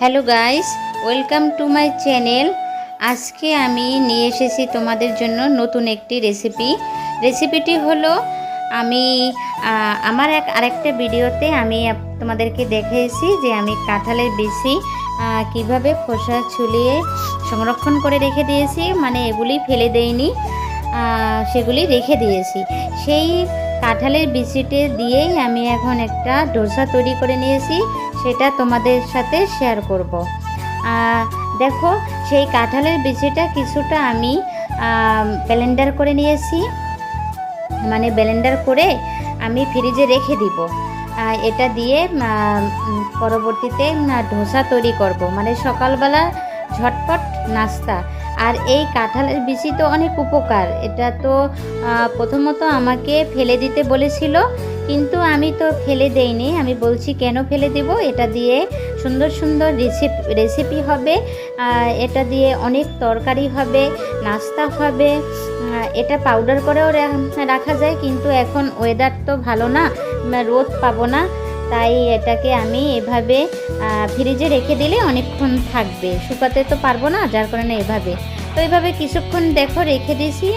Hello guys, welcome to my channel. আজকে আমি নিয়ে এসেছি তোমাদের জন্য নতুন একটি রেসিপিটি হলো আমি আমার আরেকটা ভিডিওতে আমি তোমাদেরকে দেখিয়েছি যে আমি কাঁঠালের বিচি কিভাবে খোসা ছুলিয়ে সংরক্ষণ করে রেখে দিয়েছি, মানে এগুলি ফেলে দেইনি, সেগুলি রেখে দিয়েছি। সেই কাঁঠালের বিচিতে দিয়েই আমি এখন একটা ডোসা তৈরি করে নিয়েছি, সেটা তোমাদের সাথে শেয়ার করব। দেখো, সেই কাঁঠালের বিচিটা কিছুটা আমি ব্লেন্ডার করে নিয়েছি, মানে ব্লেন্ডার করে আমি ফ্রিজে রেখে দিব। এটা দিয়ে পরবর্তীতে ডোসা তৈরি করব, মানে সকালবেলা ঝটপট নাস্তা। আর এই কাঁঠালের বিচি তো অনেক উপকার। এটা তো প্রথমত আমাকে ফেলে দিতে বলেছিল, কিন্তু আমি তো ফেলে দেইনি। আমি বলছি কেন ফেলে দেব, এটা দিয়ে সুন্দর সুন্দর রেসিপি হবে, এটা দিয়ে অনেক তরকারি হবে, নাস্তা হবে। এটা পাউডার করেও রাখা যায়, কিন্তু এখন ওয়েদার তো ভালো না, রোদ পাবো না, তাই এটাকে আমি এভাবে ফ্রিজে রেখে দিলে অনেকক্ষণ থাকবে, শুকাতে তো পারবো না, যার কারণে এইভাবে কিছুক্ষণ দেখো রেখে দিয়েছি।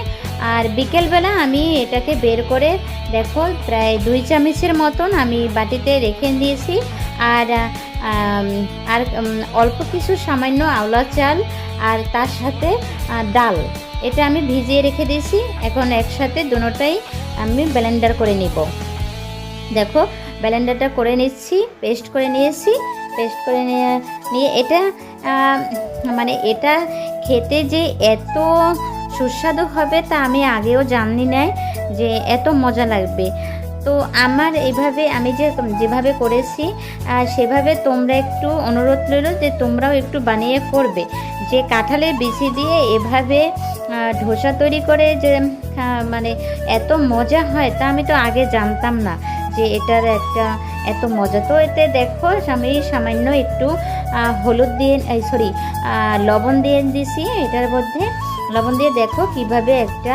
আর বিকেলবেলা আমি এটাকে বের করে দেখো প্রায় 2 চামচের মতন আমি বাটিতে রেখে দিয়েছি। আর অল্প কিছু সামান্য আওলা চাল আর তার সাথে ডাল, এটা আমি ভিজিয়ে রেখে দিয়েছি। এখন একসাথে দুটোটাই আমি ব্লেন্ডার করে নিব। দেখো, ব্লেন্ডারটা করে নিচ্ছি, পেস্ট করে নিয়ে এটা মানে এটা খেতে যে এত সুস্বাদু হবে তা আমি আগেও জানি না যে এত মজা লাগবে। তো আমার আমি যেভাবে করেছি সেভাবে তোমরা একটু অনুরোধ রইল যে তোমরাও একটু বানিয়ে করবে। যে কাঁঠালের বিচি দিয়ে এভাবে ধোসা তৈরি করে যে মানে এত মজা হয়, তা আমি তো আগে জানতাম না যে এটার একটা এত মজা। তো এতে দেখো আমি সামান্য একটু লবণ দিয়ে দিছি এটার মধ্যে। লবণ দিয়ে দেখো কিভাবে একটা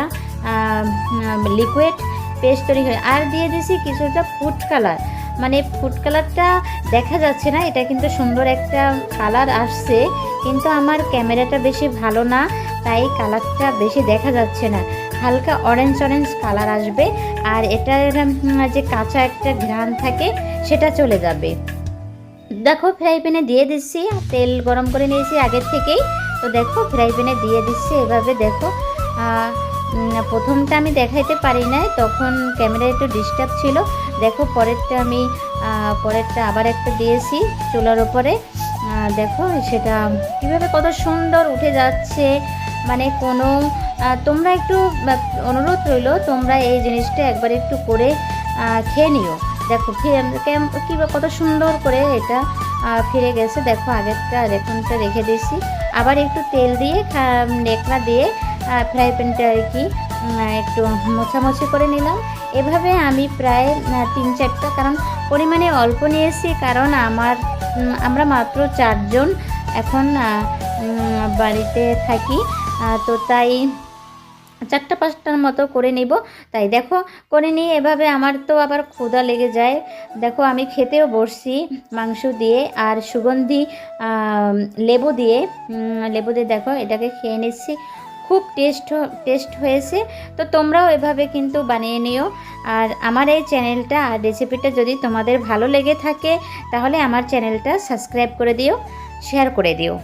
লিকুইড পেস্ট তৈরি হয়। আর দিয়ে দিছি কিছুটা ফুড কালার, মানে ফুড কালারটা দেখা যাচ্ছে না, এটা কিন্তু সুন্দর একটা কালার আসছে, কিন্তু আমার ক্যামেরাটা বেশি ভালো না, তাই কালারটা বেশি দেখা যাচ্ছে না। হালকা অরেঞ্জ কালার আসবে, আর এটার যে কাঁচা একটা ঘ্রাণ থাকে সেটা চলে যাবে। দেখো, ফ্রাই প্যানে দিয়ে দিচ্ছি, তেল গরম করে নিয়েছি আগের থেকেই। তো দেখো, ফ্রাই প্যানে দিয়ে দিচ্ছি এভাবে। দেখো, প্রথমটা আমি দেখাইতে পারি নাই, তখন ক্যামেরা একটু ডিস্টার্ব ছিল। দেখো, পরেরটা আবার একটা দিয়েছি চুলার ওপরে। দেখো সেটা কীভাবে কত সুন্দর উঠে যাচ্ছে, মানে তোমরা একটু অনুরোধ রইল, তোমরা এই জিনিসটা একবার একটু করে খেয়ে নিও। দেখো কত সুন্দর করে এটা ফিরে গেছে। দেখো, আগেরটা আর এখনটা রেখে দিয়েছি। আবার একটু তেল দিয়ে নেকড়া দিয়ে ফ্রাই প্যানটা আর কি একটু মোছামুছি করে নিলাম। এভাবে আমি প্রায় 3-4টা, কারণ পরিমাণে অল্প নিয়েছি, কারণ আমরা মাত্র 4 জন এখন বাড়িতে থাকি, তো তাই 4-5টার মতো করে নিব। তাই দেখো করে নিয়ে এভাবে, আমার তো আবার ক্ষুধা লেগে যায়। দেখো, আমি খেতেও বসছি মাংস দিয়ে আর সুগন্ধি লেবু দিয়ে দেখো এটাকে খেয়ে নিচ্ছি। খুব টেস্ট হয়েছে। তো তোমরাও এভাবে কিন্তু বানিয়ে নিও। আর আমার এই চ্যানেলটা আর রেসিপিটা যদি তোমাদের ভালো লেগে থাকে, তাহলে আমার চ্যানেলটা সাবস্ক্রাইব করে দিও, শেয়ার করে দিও।